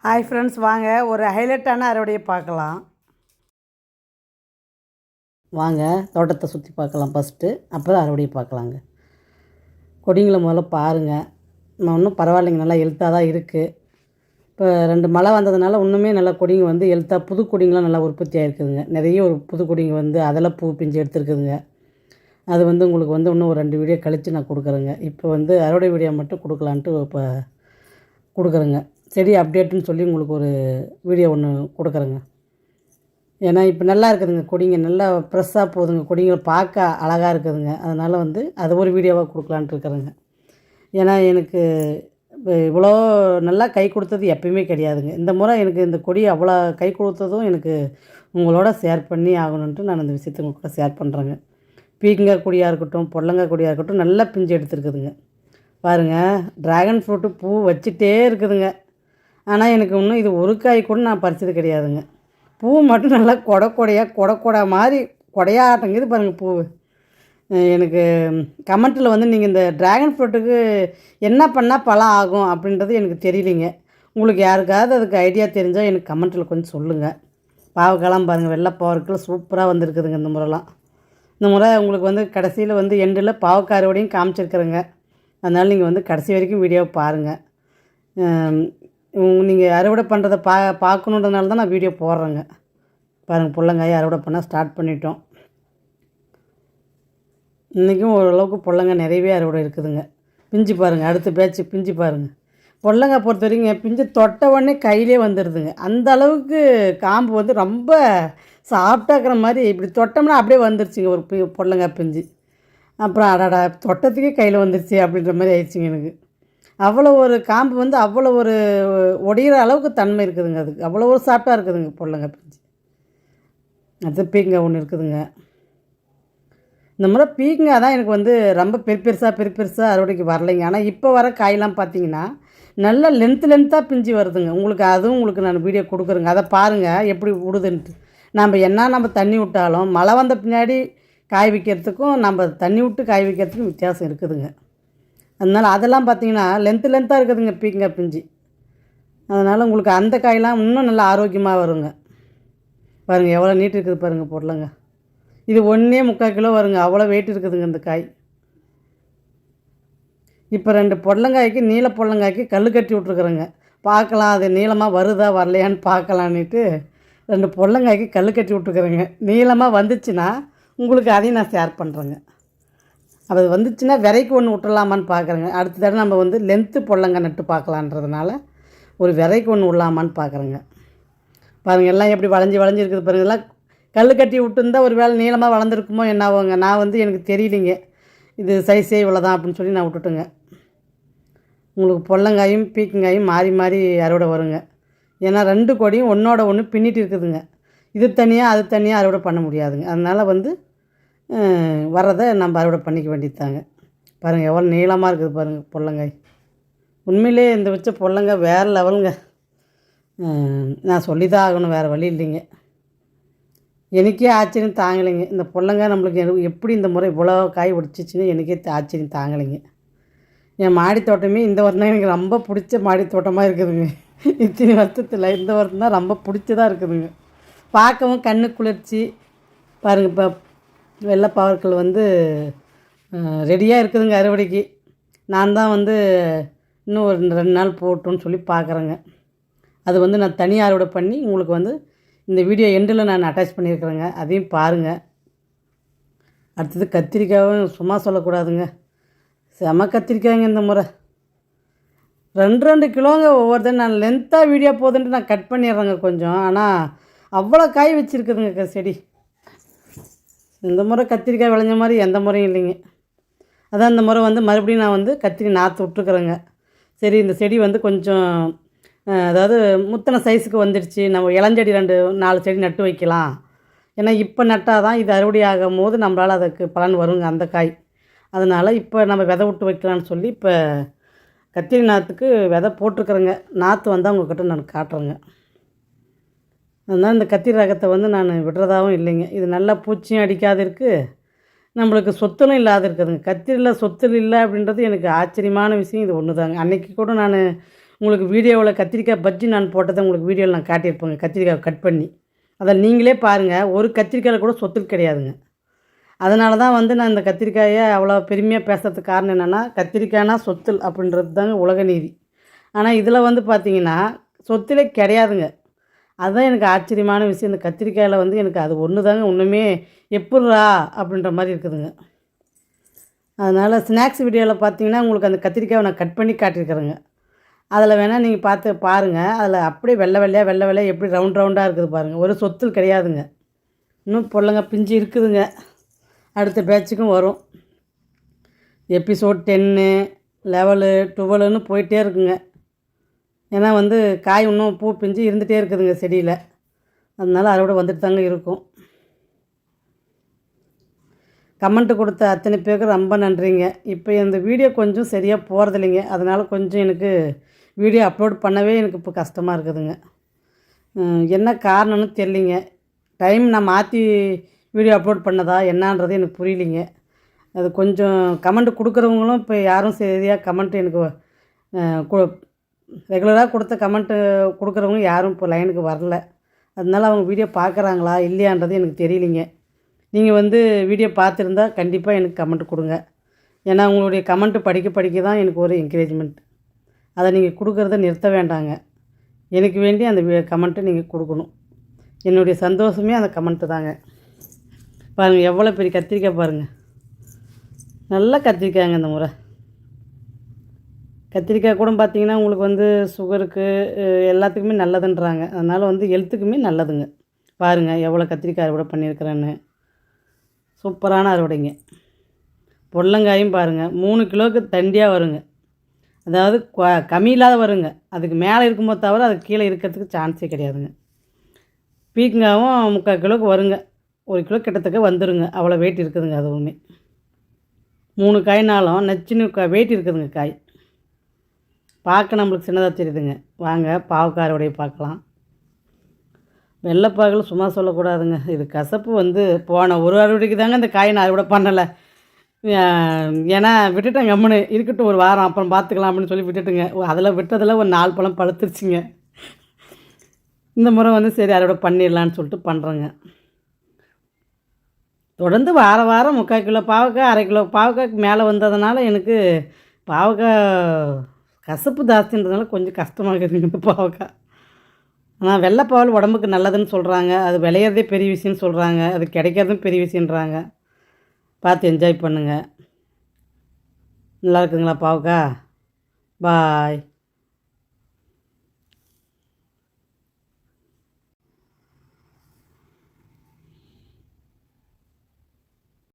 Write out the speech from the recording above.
Hi friends, வாங்க ஒரு ஹைலைட்டான அறுவடையை பார்க்கலாம். வாங்க தோட்டத்தை சுற்றி பார்க்கலாம் ஃபஸ்ட்டு, அப்புறம் அறுவடையை பார்க்கலாங்க. கொடிங்களை முதல்ல பாருங்கள். இன்னும் பரவாயில்லைங்க, நல்லா ஹெல்த்தாக தான் இருக்குது. இப்போ 2 மழை வந்ததுனால இன்னுமே நல்லா கொடிங்க வந்து ஹெல்த்தாக புது கொடிங்களாம் நல்லா உற்பத்தி ஆகிருக்குதுங்க. நிறைய ஒரு புது கொடிங்க வந்து அதில் பூ பிஞ்சு எடுத்துருக்குதுங்க. அது வந்து உங்களுக்கு வந்து இன்னும் ஒரு 2 வீடியோ கழித்து நான் கொடுக்குறேங்க. இப்போ வந்து அறுவடை வீடியோ மட்டும் கொடுக்கலான்ட்டு இப்போ கொடுக்குறேங்க. செடி அப்டேட்டுன்னு சொல்லி உங்களுக்கு ஒரு வீடியோ ஒன்று கொடுக்குறேங்க. ஏன்னா இப்போ நல்லா இருக்குதுங்க, கொடிங்க நல்லா ஃப்ரெஷ்ஷாக போகுதுங்க, கொடிங்க பார்க்க அழகாக இருக்குதுங்க. அதனால் வந்து அது ஒரு வீடியோவாக கொடுக்கலான்ட்டு இருக்கிறேங்க. ஏன்னா எனக்கு இவ்வளோ நல்லா கை கொடுத்தது எப்பயுமே கிடையாதுங்க. இந்த முறை எனக்கு இந்த கொடி அவ்வளோ கை கொடுத்ததும் எனக்கு உங்களோட ஷேர் பண்ணி ஆகணுன்ட்டு நான் இந்த விஷயத்தை உங்கள் கூட ஷேர் பண்ணுறேங்க. பீக்கங்காய் கொடியாக இருக்கட்டும், பொடலங்காய் கொடியாக இருக்கட்டும், நல்லா பிஞ்சு எடுத்துருக்குதுங்க. பாருங்கள், ட்ராகன் ஃப்ரூட்டு பூ வச்சுட்டே இருக்குதுங்க. ஆனால் எனக்கு இன்னும் இது ஒரு காய் கூட நான் பறிச்சது கிடையாதுங்க. பூ மட்டும் நல்லா கொடை மாதிரி கொடையாட்டங்குது பாருங்கள் பூ. எனக்கு கமெண்ட்டில் வந்து நீங்கள் இந்த ட்ராகன் ஃப்ரூட்டுக்கு என்ன பண்ணால் பழம் ஆகும் அப்படின்றது எனக்கு தெரியலிங்க. உங்களுக்கு யாருக்காவது அதுக்கு ஐடியா தெரிஞ்சால் எனக்கு கமெண்ட்டில் கொஞ்சம் சொல்லுங்கள். பாவக்காலாம் பாருங்கள், வெள்ளை பாவக்காய் சூப்பராக வந்திருக்குதுங்க இந்த முறைலாம். இந்த முறை உங்களுக்கு வந்து கடைசியில் வந்து எண்டில் பாவக்காய் அறுவடையும் காமிச்சிருக்கிறேங்க. அதனால் நீங்கள் வந்து கடைசி வரைக்கும் வீடியோவை பாருங்கள். நீங்கள் அறுவடை பண்ணுறதை பார்க்கணுன்றதுனால தான் நான் வீடியோ போடுறேங்க. பாருங்கள், பொடலங்காயை அறுவடை பண்ண ஸ்டார்ட் பண்ணிட்டோம். இன்றைக்கும் ஓரளவுக்கு பொடலங்காய் நிறையவே அறுவடை இருக்குதுங்க. பிஞ்சு பாருங்கள், அடுத்த பேட்ச் பிஞ்சு பாருங்கள். பொடலங்காய் பொறுத்த வரைக்கும் பிஞ்சு தொட்ட உடனே கையிலே வந்துடுதுங்க. அந்த அளவுக்கு காம்பு வந்து ரொம்ப சாஃப்டாக இருக்கிற மாதிரி இப்படி தொட்டோம்னா அப்படியே வந்துருச்சுங்க ஒரு பொடலங்காய் பிஞ்சு. அப்புறம் அடாடா தொட்டத்துக்கே கையில் வந்துருச்சு அப்படின்ற மாதிரி ஆயிடுச்சுங்க எனக்கு. அவ்வளோ ஒரு காம்பு வந்து அவ்வளோ ஒரு ஒடிகிற அளவுக்கு தன்மை இருக்குதுங்க. அதுக்கு அவ்வளோ ஒரு சாஃப்டாக இருக்குதுங்க பொடலங்காய் பிஞ்சு. அது பீக்கங்காய் ஒன்று இருக்குதுங்க. இந்த முறை பீக்கங்காய் தான் எனக்கு வந்து ரொம்ப பெருசாக அறுவடைக்கு வரலைங்க. ஆனால் இப்போ வர காயெல்லாம் பார்த்தீங்கன்னா நல்லா லென்த்தாக பிஞ்சு வருதுங்க. உங்களுக்கு நான் வீடியோ கொடுக்குறேங்க. அதை பாருங்கள் எப்படி விடுதுன்ட்டு. நம்ம தண்ணி விட்டாலும் மழை வந்த பின்னாடி காய் வைக்கிறதுக்கும் நம்ம தண்ணி விட்டு காய் வைக்கிறதுக்கும் வித்தியாசம் இருக்குதுங்க. அதனால் அதெல்லாம் பார்த்திங்கன்னா லென்த்தாக இருக்குதுங்க பீக்கங்காய் பிஞ்சு. அதனால் உங்களுக்கு அந்த காயெல்லாம் இன்னும் நல்லா ஆரோக்கியமாக வருங்க. பாருங்கள் எவ்வளோ நீட்டு இருக்குது பாருங்கள் பொடலங்க. இது 1.25 கிலோ வருங்க, அவ்வளோ வெயிட் இருக்குதுங்க இந்த காய். இப்போ 2 பொடலங்காய்க்கு நீல பொடலங்காய்க்கு கல் கட்டி விட்ருக்குறேங்க. பார்க்கலாம் அது நீளமாக வருதா வரலையான்னு பார்க்கலான்ட்டு 2 பொடலங்காய்க்கு கல் கட்டி விட்ருக்குறேங்க. நீளமாக வந்துச்சுன்னா உங்களுக்கு அதையும் நான் ஷேர் பண்ணுறேங்க. அது வந்துச்சுன்னா விதைக்கு ஒன்று விட்டுடலாமான்னு பார்க்குறேங்க. அடுத்த தடவை நம்ம வந்து லென்த்து பொடலங்காய் நட்டு பார்க்கலான்றதுனால ஒரு விதைக்கு ஒன்று விடலாமான்னு பார்க்குறேங்க. பாருங்கள் எல்லாம் எப்படி வளைஞ்சி இருக்குது பாருங்கள். எல்லாம் கல் கட்டி விட்டுருந்தால் ஒரு வேளை நீளமாக வளர்ந்துருக்குமோ என்ன ஆகுங்க. நான் வந்து எனக்கு தெரியலிங்க, இது சைஸே இவ்வளோ தான் அப்படின்னு சொல்லி நான் விட்டுட்டுங்க. உங்களுக்கு பொடலங்காயும் பீக்கங்காயும் மாறி அறுவடை வருங்க. ஏன்னா 2 கொடியும் ஒன்றோட ஒன்று பின்னிட்டு இருக்குதுங்க. இது தனியாக அது தனியாக அறுவடை பண்ண முடியாதுங்க. அதனால் வந்து வர்றதை நம்ம அறுவடை பண்ணிக்க வேண்டியதாங்க. பாருங்கள் எவ்வளோ நீளமாக இருக்குது பாருங்கள் பொடலங்காய். உண்மையிலே இந்த வச்ச பொடலங்காய் வேறு லெவலுங்க. நான் சொல்லி தான் ஆகணும், வேறு வழி இல்லைங்க. எனக்கே ஆச்சரியம் தாங்கலைங்க. இந்த பொடலங்காய் நம்மளுக்கு எப்படி இந்த முறை இவ்வளோ காய் பிடிச்சிச்சின்னு எனக்கே ஆச்சரியம் தாங்கலைங்க. என் மாடி தோட்டமே இந்த வருடம் தான் எனக்கு ரொம்ப பிடிச்ச மாடி தோட்டமாக இருக்குதுங்க. இத்தனை வருஷத்தில் இந்த வருடம் தான் ரொம்ப பிடிச்சதாக இருக்குதுங்க. பார்க்கவும் கண்ணு குளிர்ச்சி. பாருங்கள், இப்போ வெள்ளை பாவற்கள் வந்து ரெடியாக இருக்குதுங்க அறுவடைக்கு. நான் தான் வந்து இன்னும் ஒரு 2 நாள் போட்டோன்னு சொல்லி பார்க்குறேங்க. அது வந்து நான் தனியாக அறுவடை பண்ணி உங்களுக்கு வந்து இந்த வீடியோ எண்டில் நான் அட்டாச் பண்ணியிருக்கிறேங்க. அதையும் பாருங்கள். அடுத்தது கத்திரிக்காயும் சும்மா சொல்லக்கூடாதுங்க, செம கத்திரிக்காய்ங்க இந்த முறை. 2 கிலோங்க ஒவ்வொருத்தர். நான் லென்த்தாக வீடியோ போகுதுன்ட்டு நான் கட் பண்ணிடுறேங்க கொஞ்சம். ஆனால் அவ்வளோ காய் வச்சுருக்குதுங்க செடி. இந்த முறை கத்திரிக்காய் விளைஞ்ச மாதிரி எந்த முறையும் இல்லைங்க. அதான் இந்த முறை வந்து மறுபடியும் நான் வந்து கத்திரி நாற்று விட்டுருக்குறேங்க. சரி, இந்த செடி வந்து கொஞ்சம் அதாவது முத்தனை சைஸுக்கு வந்துடுச்சு, நம்ம இளஞ்செடி 4 செடி நட்டு வைக்கலாம். ஏன்னா இப்போ நட்டால் தான் இது அறுவடை ஆகும் போது நம்மளால் அதுக்கு பலன் வருங்க அந்த காய். அதனால் இப்போ நம்ம விதை விட்டு வைக்கலான்னு சொல்லி இப்போ கத்திரி நாற்றுக்கு விதை போட்டிருக்குறேங்க. நாற்று வந்தால் உங்கள்கிட்ட நான் காட்டுறேங்க. அதனால் இந்த கத்திரி ரகத்தை வந்து நான் விடுறதாகவும் இல்லைங்க. இது நல்லா பூச்சியும் அடிக்காது இருக்குது, நம்மளுக்கு சொத்தலும் இல்லாத இருக்குதுங்க. கத்திரியில் சொத்தல் இல்லை அப்படின்றது எனக்கு ஆச்சரியமான விஷயம் இது ஒன்று தாங்க. அன்றைக்கி கூட நான் உங்களுக்கு வீடியோவில் கத்திரிக்காய் பஜ்ஜி நான் போட்டதை உங்களுக்கு வீடியோவில் நான் காட்டியிருப்பேங்க, கத்திரிக்காய் கட் பண்ணி. அதில் நீங்களே பாருங்கள், ஒரு கத்திரிக்காயில் கூட சொத்துல் கிடையாதுங்க. அதனால தான் வந்து நான் இந்த கத்திரிக்காயை அவ்வளோ பெருமையாக பேசுகிறதுக்கு காரணம் என்னென்னா, கத்திரிக்காய்னா சொத்துல் அப்படின்றது தாங்க உலக நீதி. ஆனால் இதில் வந்து பார்த்திங்கன்னா சொத்திலே கிடையாதுங்க. அதுதான் எனக்கு ஆச்சரியமான விஷயம். இந்த கத்திரிக்காயில் வந்து எனக்கு அது ஒன்று தாங்க இன்னுமே எப்புட்றா அப்படின்ற மாதிரி இருக்குதுங்க. அதனால் ஸ்நாக்ஸ் வீடியோவில் பார்த்தீங்கன்னா உங்களுக்கு அந்த கத்திரிக்காயை நான் கட் பண்ணி காட்டியிருக்கிறேங்க. அதில் வேணால் நீங்கள் பார்த்து பாருங்கள். அதில் அப்படியே வெள்ளை வெள்ளையாக எப்படி ரவுண்டாக இருக்குது பாருங்கள். ஒரு சொத்துல் கிடையாதுங்க. இன்னும் பொருளுங்க பிஞ்சு இருக்குதுங்க. அடுத்த பேட்சுக்கும் வரும். எபிசோட் 10, 11, 12ன்னு போயிட்டே இருக்குங்க. ஏன்னா வந்து காய் இன்னும் பூ பிஞ்சு இருந்துகிட்டே இருக்குதுங்க செடியில். அதனால் அறுவடை வந்துட்டு தாங்க இருக்கும். கமெண்ட்டு கொடுத்த அத்தனை பேருக்கு ரொம்ப நன்றிங்க. இப்போ இந்த வீடியோ கொஞ்சம் சரியாக போகிறதில்லைங்க. அதனால் கொஞ்சம் எனக்கு வீடியோ அப்லோட் பண்ணவே எனக்கு இப்போ கஷ்டமாக இருக்குதுங்க. என்ன காரணம்னு தெரியலிங்க. டைம் நான் மாற்றி வீடியோ அப்லோட் பண்ணதா என்னன்றது எனக்கு புரியலிங்க. அது கொஞ்சம் கமெண்ட் கொடுக்குறவங்களும் இப்போ யாரும் சரியாக கமெண்ட் எனக்கு ரெகுலராக கொடுத்த கமெண்ட்டு கொடுக்குறவங்க யாரும் இப்போ லைனுக்கு வரல. அதனால அவங்க வீடியோ பார்க்குறாங்களா இல்லையான்றது எனக்கு தெரியலிங்க. நீங்கள் வந்து வீடியோ பார்த்துருந்தா கண்டிப்பாக எனக்கு கமெண்ட் கொடுங்க. ஏன்னா உங்களுடைய கமெண்ட்டு படிக்க தான் எனக்கு ஒரு என்கரேஜ்மெண்ட். அதை நீங்கள் கொடுக்குறத நிறுத்த வேண்டாங்க. எனக்கு வேண்டி அந்த கமெண்ட்டை நீங்கள் கொடுக்கணும். என்னுடைய சந்தோஷமே அந்த கமெண்ட்டு தாங்க. பாருங்கள் எவ்வளோ பெரிய கத்திரிக்காய் பாருங்கள். நல்லா கத்திரிக்காய்ங்க இந்த முறை. கத்திரிக்காய் கூட பார்த்திங்கன்னா உங்களுக்கு வந்து சுகருக்கு எல்லாத்துக்குமே நல்லதுன்றாங்க. அதனால் வந்து ஹெல்த்துக்குமே நல்லதுங்க. பாருங்கள் எவ்வளோ கத்திரிக்காய் அறுவடை பண்ணியிருக்கிறேன்னு. சூப்பரான அறுவடைங்க. பொடலங்காயும் பாருங்கள் 3 கிலோவுக்கு தண்டியாக வருங்க. அதாவது கம்மியில்லாத வருங்க. அதுக்கு மேலே இருக்கும்போது தவிர அதுக்கு கீழே இருக்கிறதுக்கு சான்ஸே கிடையாதுங்க. பீக்கங்காயும் 3/4 கிலோவுக்கு வருங்க. 1 கிலோ கிட்டத்தட்ட வந்துடுங்க. அவ்வளோ வெயிட் இருக்குதுங்க. அதுவுமே 3 காய்னாலும் நச்சுன்னு வெயிட் இருக்குதுங்க காய். பார்க்க நம்மளுக்கு சின்னதாக தெரியுதுங்க. வாங்க பாவக்காய் அறுவடையை பார்க்கலாம். வெள்ளைப்பாகல் சும்மா சொல்லக்கூடாதுங்க. இது கசப்பு வந்து போன ஒரு அறுவடைக்கு தாங்க இந்த காயை நான் அறுவடை பண்ணலை. ஏன்னா விட்டுட்டேன் கம்முன்னு இருக்கட்டும் ஒரு வாரம் அப்புறம் பார்த்துக்கலாம் அப்படின்னு சொல்லி விட்டுட்டுங்க. அதில் விட்டதில் ஒரு 4 பழம் பழுத்துருச்சுங்க. இந்த முறை வந்து சரி அறுவடை பண்ணிடலான்னு சொல்லிட்டு பண்ணுறேங்க. தொடர்ந்து வாரம் 3/4 கிலோ பாவக்காய் 1/2 கிலோ பாவக்காய்க்கு மேலே வந்ததுனால எனக்கு பாவக்காய் கசப்பு ஜாஸ்தின்றதுனால கொஞ்சம் கஷ்டமாக இருக்குதுங்க இந்த பாவக்காய். ஆனால் வெள்ளைப்பாவல் உடம்புக்கு நல்லதுன்னு சொல்கிறாங்க. அது விளையிறதே பெரிய விஷயம்னு சொல்கிறாங்க. அது கிடைக்கிறதும் பெரிய விஷயன்றாங்க. பார்த்து என்ஜாய் பண்ணுங்கள். நல்லா இருக்குதுங்களா பாவக்காய்? பாய்.